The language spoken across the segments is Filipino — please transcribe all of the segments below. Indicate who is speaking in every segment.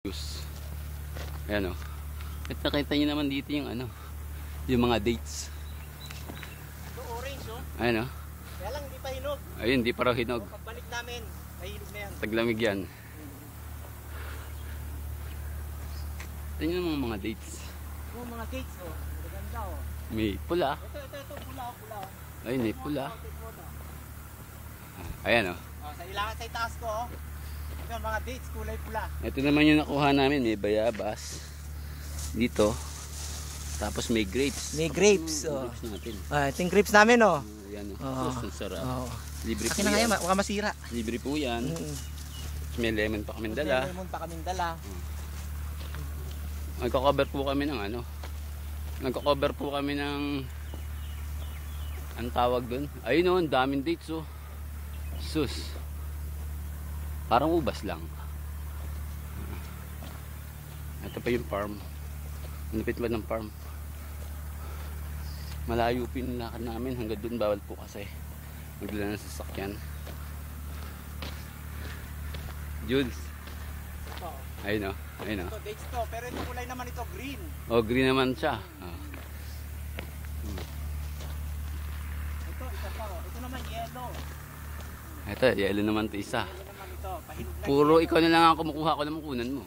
Speaker 1: juice. Ayan o. At nakita nyo naman dito yung ano, yung mga dates.
Speaker 2: Ito orange oh.
Speaker 1: Ayan o.
Speaker 2: Kaya lang hindi pa hinog.
Speaker 1: Ayun, hindi pa raw hinog.
Speaker 2: Pagbalik namin, nahinog na yan.
Speaker 1: Taglamig yan. Ito yung mga dates.
Speaker 2: Oh, mga dates oh. Maganda oh.
Speaker 1: May pula.
Speaker 2: Ito, pula oh.
Speaker 1: Ayun, may pula. Ayan o.
Speaker 2: Oh, sa ilangan sa itaas ko oh. Ito mga dates, kulay pula.
Speaker 1: Ito naman yung nakuha namin. May bayabas. Dito. Tapos may grapes.
Speaker 2: May grapes oh.
Speaker 1: Grapes natin.
Speaker 2: Ito yung grapes namin oh.
Speaker 1: Ayan o.
Speaker 2: Oh.
Speaker 1: Ang sarap.
Speaker 2: Oh.
Speaker 1: Libre po
Speaker 2: Akin na nga
Speaker 1: yan.
Speaker 2: yan, baka masira.
Speaker 1: Libre po yan. May lemon pa kami dala.
Speaker 2: May lemon pa kami dala.
Speaker 1: Nagko-cover po kami ng ano. Nagko-cover po kami ng ang tawag doon. Ayun oh, ang daming dates oh. Sus. Parang ubas lang. Ito pa yung farm. Malapit ba ng farm? Malayo po yung lakad namin. Hanggang doon bawal po kasi magdala ng sasakyan. Jules. Ayun oh. Ayun oh.
Speaker 2: Ito dates to, pero ito kulay naman ito green.
Speaker 1: Oh, green naman siya. Oh.
Speaker 2: Ito, isa pa oh. Ito naman yellow.
Speaker 1: Ito, yellow naman ito isa.
Speaker 2: Yellow naman ito, pahinog na.
Speaker 1: Puro ikaw na lang ang kumukuha ko naman kunan mo.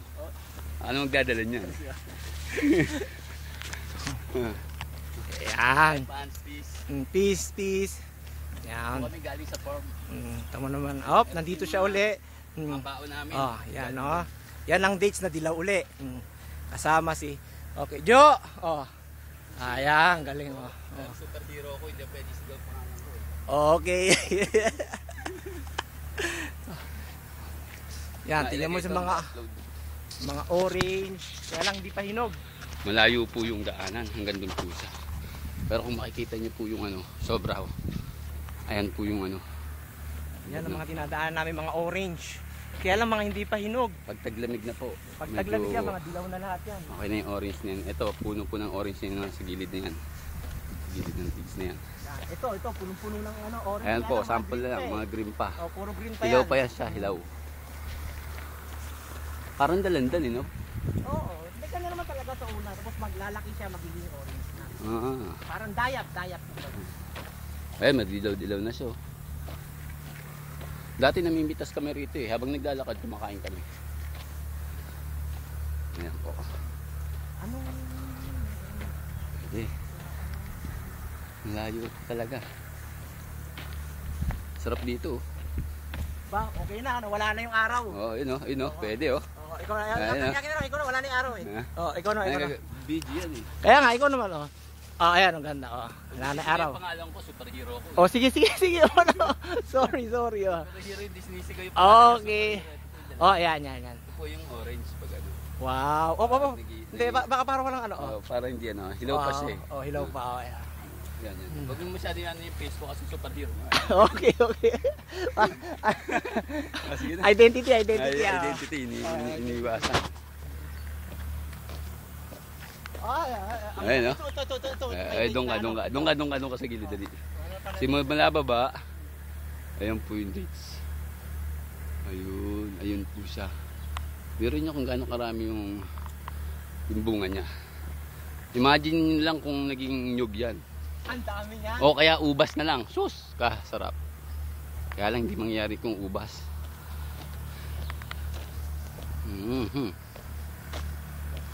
Speaker 1: Ano magdadala niyan?
Speaker 2: Ayan.
Speaker 1: Peace.
Speaker 2: Peace. Ayan.
Speaker 1: Kami galing sa farm.
Speaker 2: Tama naman. Oh, nandito siya uli.
Speaker 1: Mabao namin.
Speaker 2: Oh, yan oh. Yan ang dates na dilaw uli. Kasama si okay, Jo. Oh. Ayan, galing oh.
Speaker 1: Superhero ko, hindi pwede sigaw pangalan ko.
Speaker 2: Okay. Yan, tingnan mo sa mga orange. Kaya lang di pa hinog.
Speaker 1: Malayo po yung daanan hanggang doon po siya. Pero kung makikita niyo po yung ano, sobra oh. Ayan po yung ano.
Speaker 2: Yan ang mga dinadaanan namin, mga orange. Kaya lang mga hindi pa hinog.
Speaker 1: Pag taglamig na po.
Speaker 2: Pag taglamig yan, mga dilaw na lahat yan.
Speaker 1: Okay na yung orange na yan. Ito, puno po ng orange na yan sa gilid na yan. Sa gilid ng tigs na yan.
Speaker 2: Ito, punong-puno ng ano, orange.
Speaker 1: Ayan po,
Speaker 2: mga
Speaker 1: sample
Speaker 2: green
Speaker 1: na lang,
Speaker 2: pa
Speaker 1: mga green pa.
Speaker 2: Oh, puro green pa
Speaker 1: Hilaw
Speaker 2: yan.
Speaker 1: pa yan siya, hilaw. Parang dalandan eh, no?
Speaker 2: Oo, hindi ka na naman talaga sa una. Tapos maglalaki siya, magiging orange na.
Speaker 1: Ah.
Speaker 2: Parang dayap.
Speaker 1: Ayan, madilaw-dilaw na siya. Dati namimitas kami rito eh. Habang naglalakad, kumakain kami. Ayan po.
Speaker 2: Ano?
Speaker 1: Pwede. Malayo talaga. Sarap dito.
Speaker 2: Ba, okay na, wala na yung araw.
Speaker 1: Oh, yun oh, yun oh. Pwede oh.
Speaker 2: Oh, ikaw na,
Speaker 1: Ayan,
Speaker 2: ikaw na, wala na yung araw eh. Oh, ikaw na.
Speaker 1: BG yan eh.
Speaker 2: Kaya nga, ikaw naman oh. Oh, ayan, ang ganda oh. Wala na yung araw.
Speaker 1: Yung pangalan ko, superhero ko.
Speaker 2: Oh, sige. Oh, no. Sorry oh.
Speaker 1: Superhero yung Disney sigaw yung
Speaker 2: Okay. Oh, ayan.
Speaker 1: Ito po yung orange pag ano.
Speaker 2: Wow. Oh. Hindi, baka parang walang ano oh.
Speaker 1: Oh, parang hindi ano, hilaw pa siya eh.
Speaker 2: Oh, hilaw pa oh, ayan.
Speaker 1: Yan. Huwag mo masyado yan yung face ko kasi superhero.
Speaker 2: Okay.
Speaker 1: Sige na.
Speaker 2: Identity.
Speaker 1: Identity, iniiwasan. Ayun, no? Doon ka sa gilid dali. Simula baba. Ayun po yung dates. Ayun po siya. Biro nyo kung gaano karami yung bunga niya. Imagine nyo lang kung naging nyug yan.
Speaker 2: Ang dami niya.
Speaker 1: O kaya ubas na lang. Sus, sarap. Kaya lang hindi mangyari kung ubas.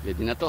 Speaker 1: Pwede na to.